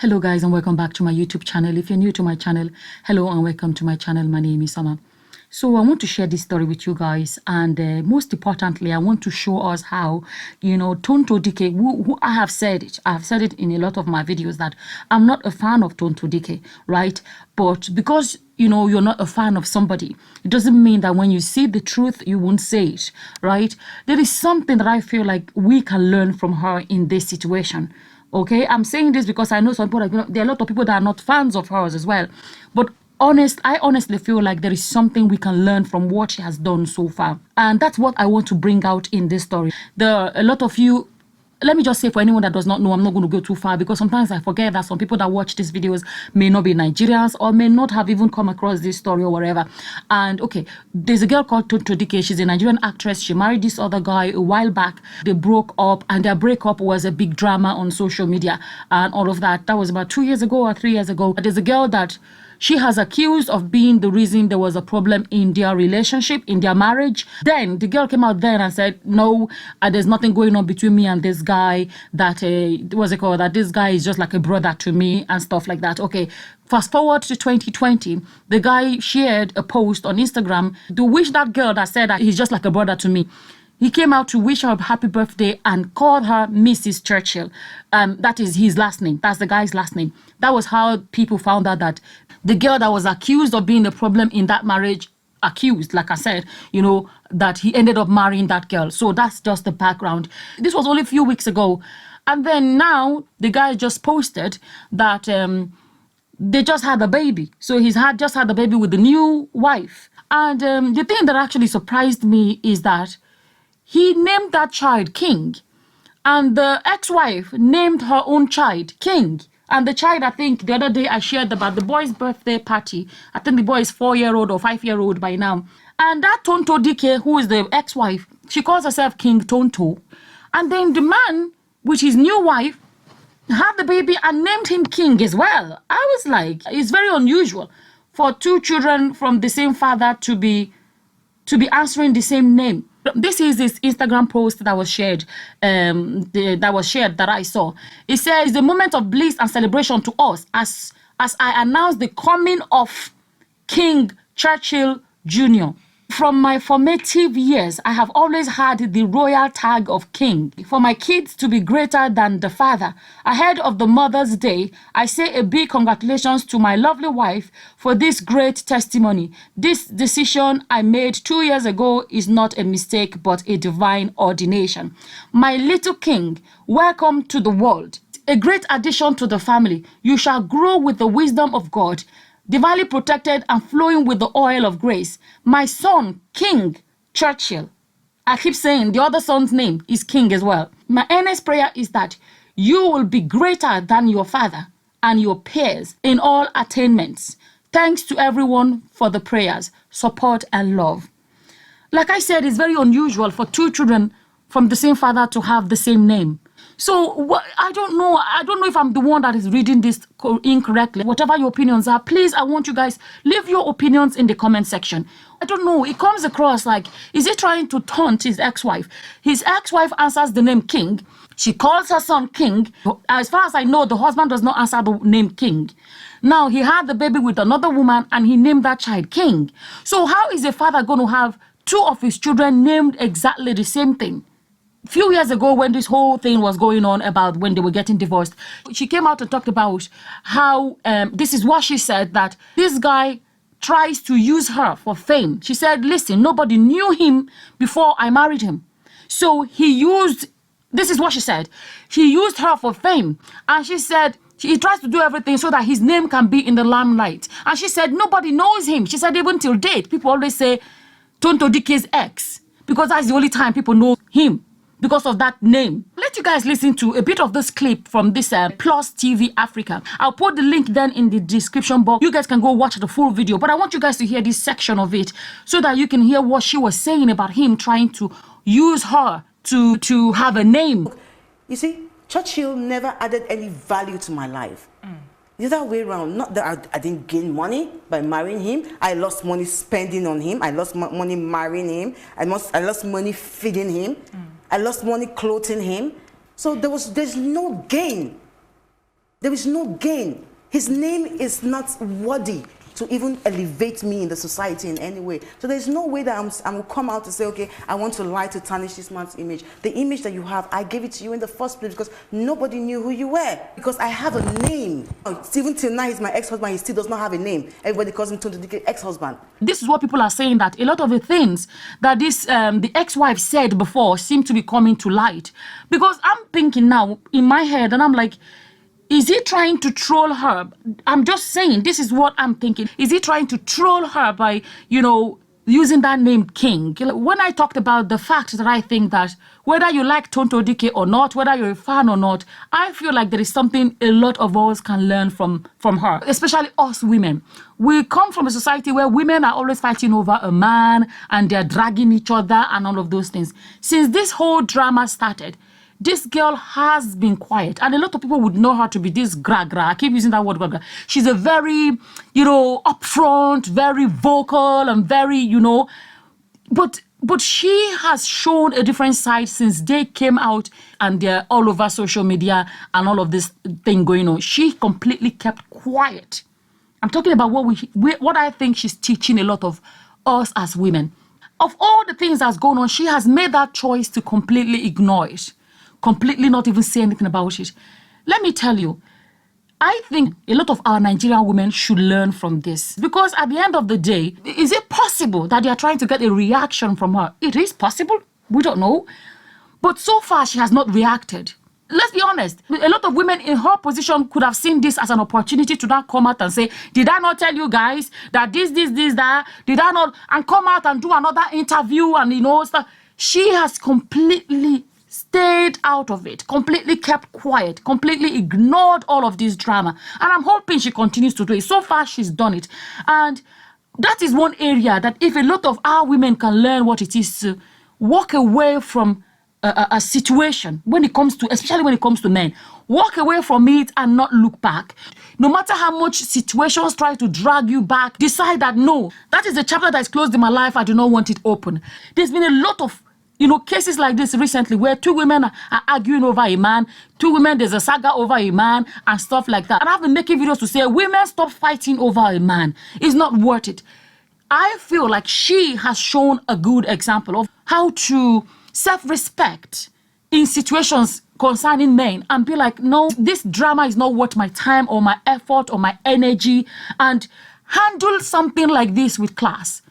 Hello guys and welcome back to my YouTube channel. If you're new to my channel, hello and welcome to my channel. My name is Summer. So I want to share this story with you guys, and most importantly, I want to show us how, Tonto Dike, who I have said it in a lot of my videos that I'm not a fan of Tonto Dike, right? But because you're not a fan of somebody, it doesn't mean that when you see the truth, you won't say it, right? There is something that I feel like we can learn from her in this situation. Okay, I'm saying this because I know some people, there are a lot of people that are not fans of hers as well. But I honestly feel like there is something we can learn from what she has done so far. And that's what I want to bring out in this story. There are a lot of you. Let me just say, for anyone that does not know, I'm not going to go too far because sometimes I forget that some people that watch these videos may not be Nigerians or may not have even come across this story or whatever. And okay, there's a girl called Tonto Dike. She's a Nigerian actress. She married this other guy a while back. They broke up, and their breakup was a big drama on social media and all of that. That was about 2 years ago or 3 years ago. There's a girl that she has accused of being the reason there was a problem in their relationship, in their marriage. Then the girl came out then and said, no, there's nothing going on between me and this guy, that, that this guy is just like a brother to me and stuff like that. Okay, fast forward to 2020, the guy shared a post on Instagram to wish that girl that said that he's just like a brother to me. He came out to wish her a happy birthday and called her Mrs. Churchill. That is his last name. That's the guy's last name. That was how people found out that the girl that was accused of being the problem in that marriage, like I said, that he ended up marrying that girl. So that's just the background. This was only a few weeks ago. And then now the guy just posted that they just had a baby. So he's just had a baby with the new wife. And the thing that actually surprised me is that he named that child King, and the ex-wife named her own child King. And the child, I think the other day I shared about the boy's birthday party. I think the boy is 4-year-old or 5-year-old by now. And that Tonto Dike, who is the ex-wife, she calls herself King Tonto. And then the man, with his new wife, had the baby and named him King as well. I was like, it's very unusual for two children from the same father to be answering the same name. This is this Instagram post that was shared, that I saw. It says, the moment of bliss and celebration to us as I announce the coming of King Churchill Jr. From my formative years, I have always had the royal tag of king. For my kids to be greater than the father. Ahead of the Mother's Day, I say a big congratulations to my lovely wife for this great testimony. This decision I made 2 years ago is not a mistake, but a divine ordination. My little king, welcome to the world. A great addition to the family. You shall grow with the wisdom of God, divinely protected and flowing with the oil of grace. My son, King Churchill. I keep saying the other son's name is King as well. My earnest prayer is that you will be greater than your father and your peers in all attainments. Thanks to everyone for the prayers, support, and love. Like I said, it's very unusual for two children from the same father to have the same name. So I don't know if I'm the one that is reading this incorrectly. Whatever your opinions are, please, I want you guys, leave your opinions in the comment section. I don't know, it comes across like, is he trying to taunt his ex-wife? His ex-wife answers the name King. She calls her son King. As far as I know, the husband does not answer the name King. Now, he had the baby with another woman and he named that child King. So how is a father going to have two of his children named exactly the same thing? A few years ago, when this whole thing was going on about when they were getting divorced, she came out and talked about how, this is what she said, that this guy tries to use her for fame. She said, listen, nobody knew him before I married him. So this is what she said, he used her for fame. And she said, he tries to do everything so that his name can be in the limelight. And she said, nobody knows him. She said, even till date, people always say Tonto Dike's ex, because that's the only time people know him. Because of that name. Let you guys listen to a bit of this clip from this Plus TV Africa. I'll put the link then in the description box. You guys can go watch the full video. But I want you guys to hear this section of it so that you can hear what she was saying about him trying to use her to have a name. You see, Churchill never added any value to my life. The other way around, not that I didn't gain money by marrying him. I lost money spending on him. I lost money marrying him. I lost money feeding him. I lost money clothing him. So there's no gain. There is no gain. His name is not worthy to even elevate me in the society in any way. So there's no way that I will come out to say, okay, I want to lie to tarnish this man's image. The image that you have, I gave it to you in the first place because nobody knew who you were. Because I have a name. Even till now, he's my ex-husband, he still does not have a name. Everybody calls him Tonto Dike, ex-husband. This is what people are saying, that a lot of the things that this the ex-wife said before seem to be coming to light. Because I'm thinking now in my head, and I'm like, is he trying to troll her? I'm just saying, this is what I'm thinking. Is he trying to troll her by, using that name King? When I talked about the fact that I think that whether you like Tonto Dike or not, whether you're a fan or not, I feel like there is something a lot of us can learn from her, especially us women. We come from a society where women are always fighting over a man and they're dragging each other and all of those things. Since this whole drama started, this girl has been quiet, and a lot of people would know her to be this gra-gra. I keep using that word, gra-gra. She's a very, upfront, very vocal, and very, but she has shown a different side since they came out and they're all over social media and all of this thing going on. She completely kept quiet. I'm talking about what I think she's teaching a lot of us as women. Of all the things that's going on, she has made that choice to completely ignore it. Completely not even say anything about it. Let me tell you, I think a lot of our Nigerian women should learn from this. Because at the end of the day, is it possible that they are trying to get a reaction from her? It is possible. We don't know. But so far, she has not reacted. Let's be honest. A lot of women in her position could have seen this as an opportunity to now come out and say, did I not tell you guys that this, that? Did I not? And come out and do another interview and, stuff. She has completely stayed out of it, completely kept quiet, completely ignored all of this drama. And I'm hoping she continues to do it. So far, she's done it. And that is one area that if a lot of our women can learn what it is to walk away from a situation, especially when it comes to men, walk away from it and not look back. No matter how much situations try to drag you back, decide that no, that is a chapter that is closed in my life. I do not want it open. There's been a lot of cases like this recently where two women are arguing over a man, two women, there's a saga over a man and stuff like that. And I've been making videos to say, women, stop fighting over a man. It's not worth it. I feel like she has shown a good example of how to self-respect in situations concerning men and be like, no, this drama is not worth my time or my effort or my energy, and handle something like this with class.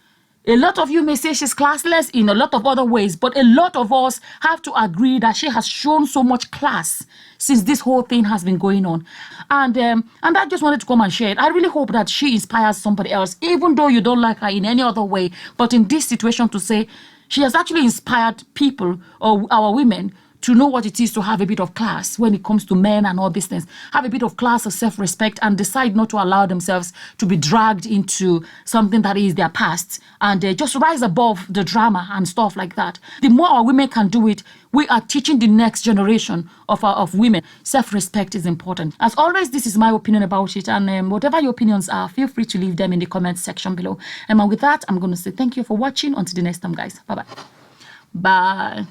A lot of you may say she's classless in a lot of other ways, but a lot of us have to agree that she has shown so much class since this whole thing has been going on. And I just wanted to come and share it. I really hope that she inspires somebody else, even though you don't like her in any other way. But in this situation, to say she has actually inspired people or our women to know what it is to have a bit of class when it comes to men and all these things. Have a bit of class of self-respect and decide not to allow themselves to be dragged into something that is their past, and just rise above the drama and stuff like that. The more our women can do it, we are teaching the next generation of women. Self-respect is important. As always, this is my opinion about it, and whatever your opinions are, feel free to leave them in the comments section below. And with that, I'm going to say thank you for watching. Until the next time, guys. Bye-bye. Bye.